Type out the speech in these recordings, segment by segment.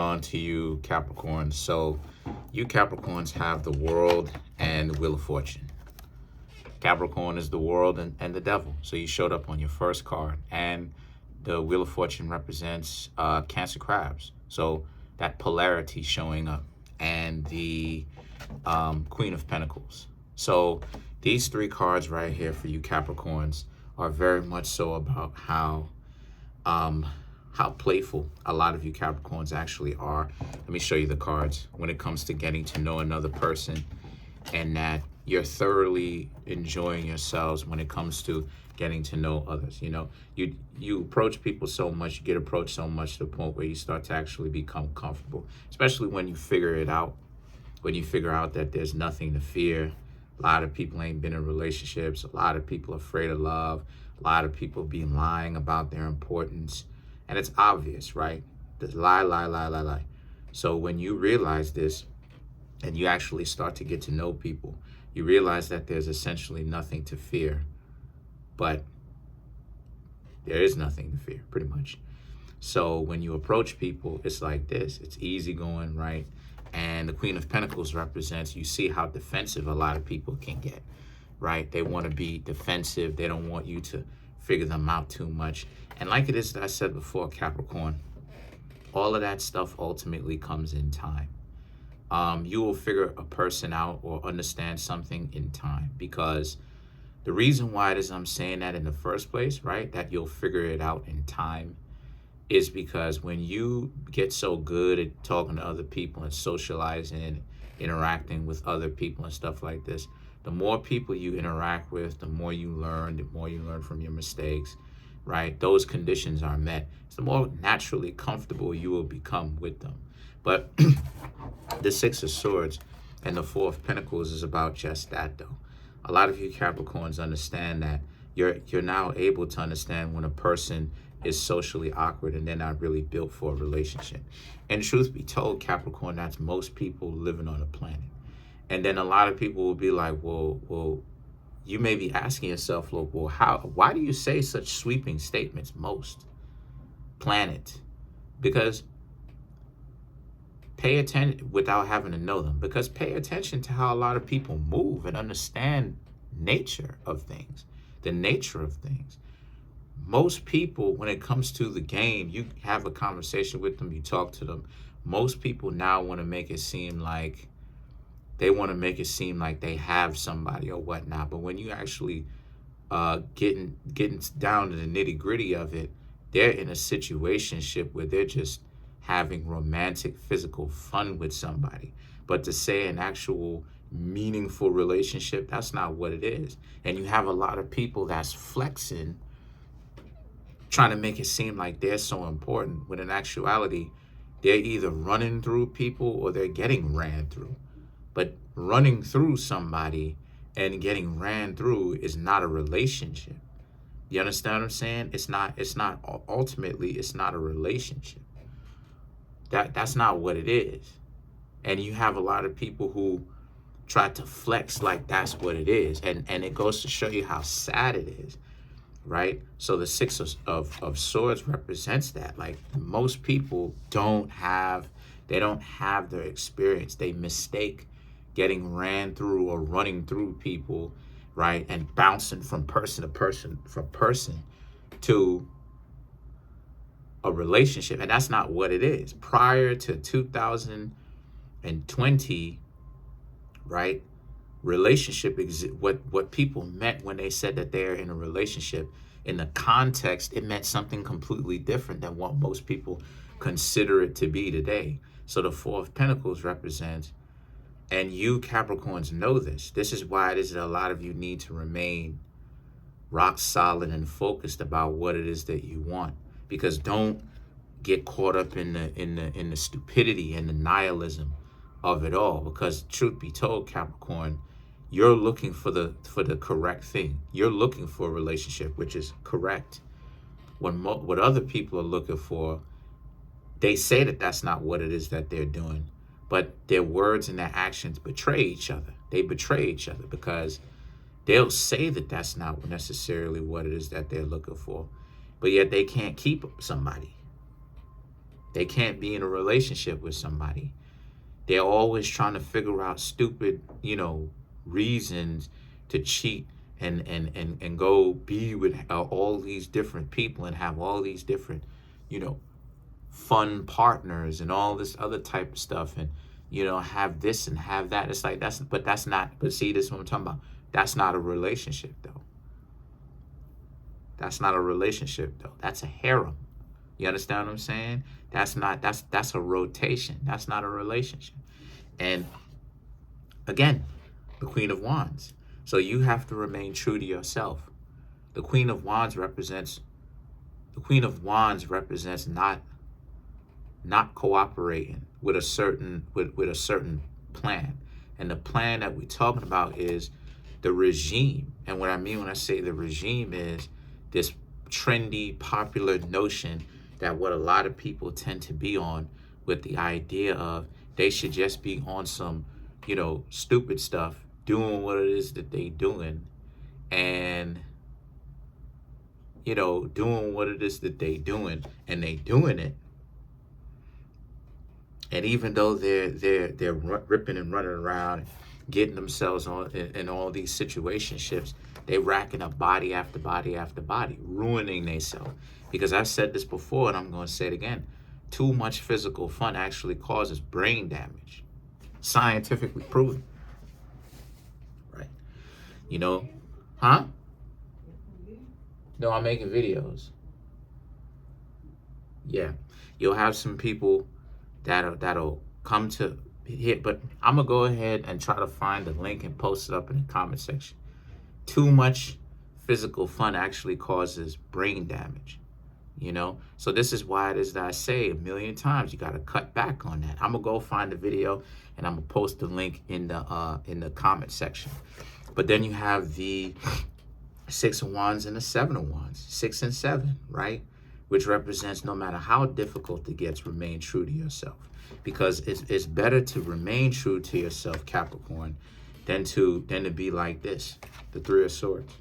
on to you, Capricorns? So you Capricorns have the world and the Wheel of Fortune. Capricorn is the world and the devil. So you showed up on your first card. And the Wheel of Fortune represents Cancer crabs. So that polarity showing up. And the Queen of Pentacles. So these three cards right here for you Capricorns are very much so about how playful a lot of you Capricorns actually are. Let me show you the cards when it comes to getting to know another person, and that you're thoroughly enjoying yourselves when it comes to getting to know others. You know, you approach people so much, you get approached so much to the point where you start to actually become comfortable, especially when you figure it out, when you figure out that there's nothing to fear. A lot of people ain't been in relationships. A lot of people are afraid of love. A lot of people be lying about their importance. And it's obvious, right? The lie. So when you realize this and you actually start to get to know people, you realize that there's essentially nothing to fear. But there is nothing to fear, pretty much. So when you approach people, it's like this. It's easygoing, right? And the Queen of Pentacles represents, you see how defensive a lot of people can get, right? They want to be defensive. They don't want you to figure them out too much. And like it is that I said before, Capricorn, all of that stuff ultimately comes in time. You will figure a person out or understand something in time, because the reason why it is I'm saying that in the first place, right, that you'll figure it out in time, is because when you get so good at talking to other people and socializing and interacting with other people and stuff like this, the more people you interact with, the more you learn from your mistakes, right? Those conditions are met. So the more naturally comfortable you will become with them. But the Six of Swords and the Four of Pentacles is about just that, though. A lot of you Capricorns understand that you're now able to understand when a person is socially awkward and they're not really built for a relationship. And truth be told, Capricorn, that's most people living on the planet. And then a lot of people will be like, well, you may be asking yourself, look, well, why do you say such sweeping statements, most planet? Because pay attention, without having to know them, because pay attention to how a lot of people move and understand nature of things, the nature of things. Most people, when it comes to the game, you have a conversation with them, you talk to them. Most people now want to make it seem like they have somebody or whatnot. But when you actually getting down to the nitty gritty of it, they're in a situationship where they're just having romantic, physical fun with somebody. But to say an actual meaningful relationship, that's not what it is. And you have a lot of people that's flexing, trying to make it seem like they're so important, when in actuality, they're either running through people or they're getting ran through. But running through somebody and getting ran through is not a relationship. You understand what I'm saying? It's not ultimately, it's not a relationship. That's not what it is. And you have a lot of people who try to flex like that's what it is. And it goes to show you how sad it is. Right? So the Six of Swords represents that. Like, most people don't have their experience. They mistake getting ran through or running through people, right? And bouncing from person to person, to a relationship. And that's not what it is. Prior to 2020, right? Relationship, what people meant when they said that they're in a relationship, in the context, it meant something completely different than what most people consider it to be today. So the Four of Pentacles represents, and you Capricorns know this. This is why it is that a lot of you need to remain rock solid and focused about what it is that you want, because don't get caught up in the stupidity and the nihilism of it all. Because truth be told, Capricorn, you're looking for the correct thing. You're looking for a relationship, which is correct. What other people are looking for, they say that that's not what it is that they're doing, but their words and their actions betray each other. They betray each other, because they'll say that that's not necessarily what it is that they're looking for, but yet they can't keep somebody. They can't be in a relationship with somebody. They're always trying to figure out stupid, reasons to cheat and go be with all these different people and have all these different, fun partners and all this other type of stuff, and have this and have that. It's like but see, this is what I'm talking about. That's not a relationship though. That's not a relationship though. That's a harem. You understand what I'm saying? That's a rotation. That's not a relationship. And again, the Queen of Wands. So you have to remain true to yourself. The Queen of Wands represents not cooperating with a certain plan. And the plan that we're talking about is the regime. And what I mean when I say the regime is this trendy, popular notion that what a lot of people tend to be on, with the idea of they should just be on some, stupid stuff, doing what it is that they doing, and doing what it is that they doing, and they doing it. And even though they're ripping and running around, getting themselves on in all these situationships, they racking up body after body after body, ruining themselves. Because I've said this before, and I'm going to say it again. Too much physical fun actually causes brain damage. Scientifically proven. Right? Huh? No, I'm making videos. Yeah. You'll have some people that'll come to hit, but I'm going to go ahead and try to find the link and post it up in the comment section. Too much physical fun actually causes brain damage. So this is why it is that I say a million times, you got to cut back on that. I'm gonna go find the video and I'm gonna post the link in the comment section. But then you have the 6 of Wands and the 7 of Wands, 6 and 7, right? Which represents no matter how difficult it gets, remain true to yourself. Because it's better to remain true to yourself, Capricorn, than to be like this, the 3 of Swords.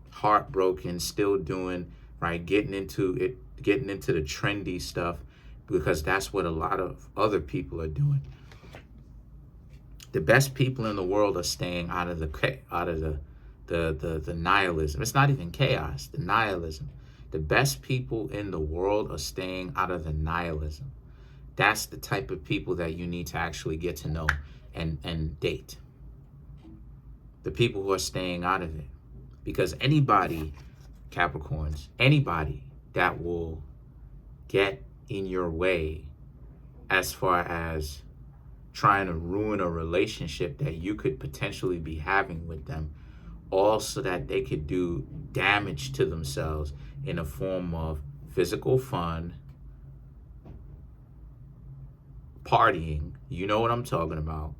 Heartbroken, still doing, right, getting into the trendy stuff, because that's what a lot of other people are doing. The best people in the world are staying out of the nihilism. It's not even chaos, the nihilism. The best people in the world are staying out of the nihilism. That's the type of people that you need to actually get to know and date. The people who are staying out of it. Because anybody, Capricorns, anybody that will get in your way as far as trying to ruin a relationship that you could potentially be having with them, all so that they could do damage to themselves in a form of physical fun, partying, you know what I'm talking about,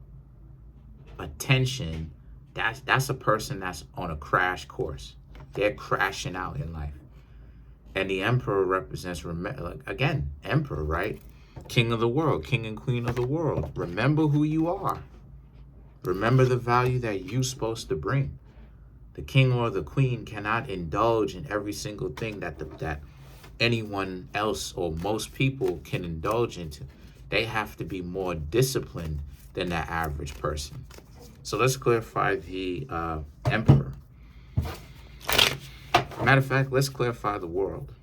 attention, that's a person that's on a crash course. They're crashing out in life. And the Emperor represents, again, Emperor, right? King of the world, king and queen of the world. Remember who you are. Remember the value that you're supposed to bring. The king or the queen cannot indulge in every single thing that anyone else or most people can indulge into. They have to be more disciplined than the average person. So let's clarify the Emperor. Matter of fact, let's clarify the world.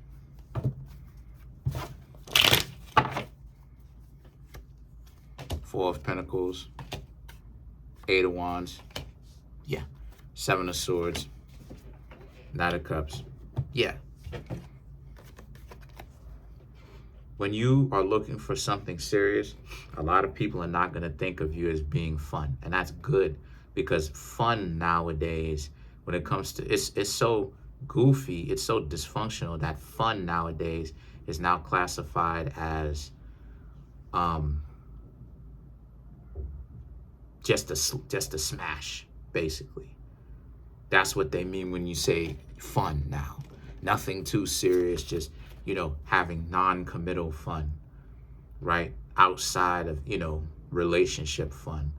Four of Pentacles, 8 of Wands, yeah. 7 of Swords, 9 of Cups, yeah. When you are looking for something serious, a lot of people are not going to think of you as being fun. And that's good, because fun nowadays, when it comes to, it's so goofy, it's so dysfunctional that fun nowadays is now classified as just a smash, basically. That's what they mean when you say fun now. Nothing too serious, just, having non-committal fun, right? Outside of, relationship fun.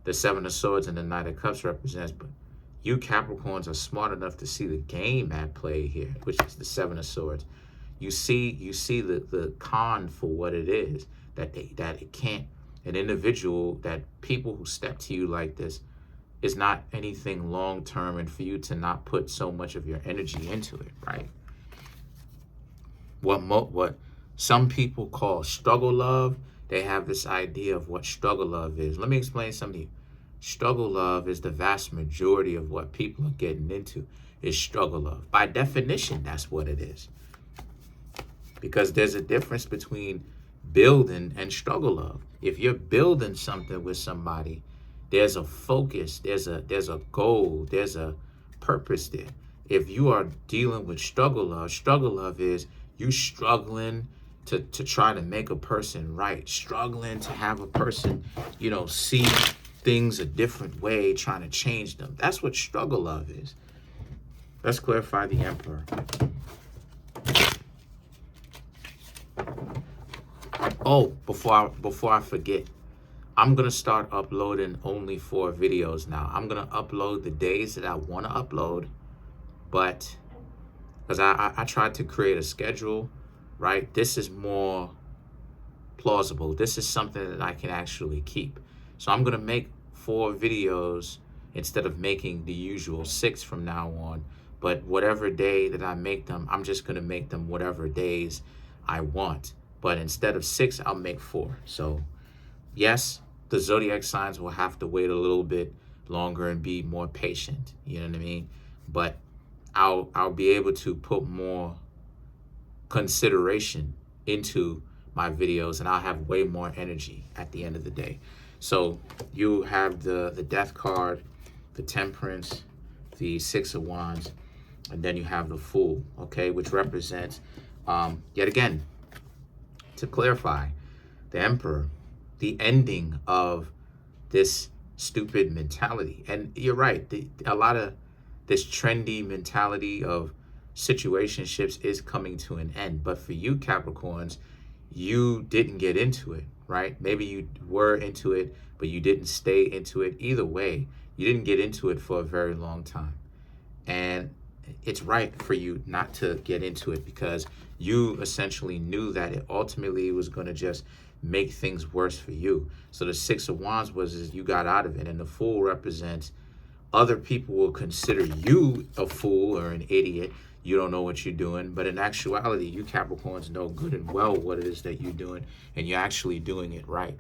The 7 of Swords and the 9 of Cups represents, but you Capricorns are smart enough to see the game at play here, which is the 7 of Swords. You see the con for what it is, that it can't, an individual, that people who step to you like this is not anything long term, and for you to not put so much of your energy into it, right? What some people call struggle love, they have this idea of what struggle love is. Let me explain something to you. Struggle love is the vast majority of what people are getting into, is struggle love. By definition, that's what it is. Because there's a difference between building and struggle love. If you're building something with somebody, there's a focus, there's a goal, there's a purpose there. If you are dealing with struggle love is you struggling to try to make a person right, struggling to have a person, see things a different way, trying to change them. That's what struggle love is. Let's clarify the Emperor. Oh, before I forget, I'm going to start uploading only 4 videos now. I'm going to upload the days that I want to upload, but because I tried to create a schedule, right? This is more plausible. This is something that I can actually keep. So I'm going to make 4 videos instead of making the usual 6 from now on. But whatever day that I make them, I'm just going to make them whatever days I want. But instead of 6, I'll make 4. So yes, the zodiac signs will have to wait a little bit longer and be more patient. You know what I mean? But I'll be able to put more consideration into my videos, and I'll have way more energy at the end of the day. So you have the Death card, the Temperance, the 6 of Wands, and then you have the Fool, okay, which represents, yet again, to clarify, the Emperor, the ending of this stupid mentality. And you're right, a lot of this trendy mentality of situationships is coming to an end. But for you Capricorns, you didn't get into it, right? Maybe you were into it, but you didn't stay into it. Either way, you didn't get into it for a very long time. And it's right for you not to get into it, because you essentially knew that it ultimately was going to just make things worse for you. So the 6 of Wands is you got out of it, and the Fool represents other people will consider you a fool or an idiot. You don't know what you're doing, but in actuality, you Capricorns know good and well what it is that you're doing, and you're actually doing it right.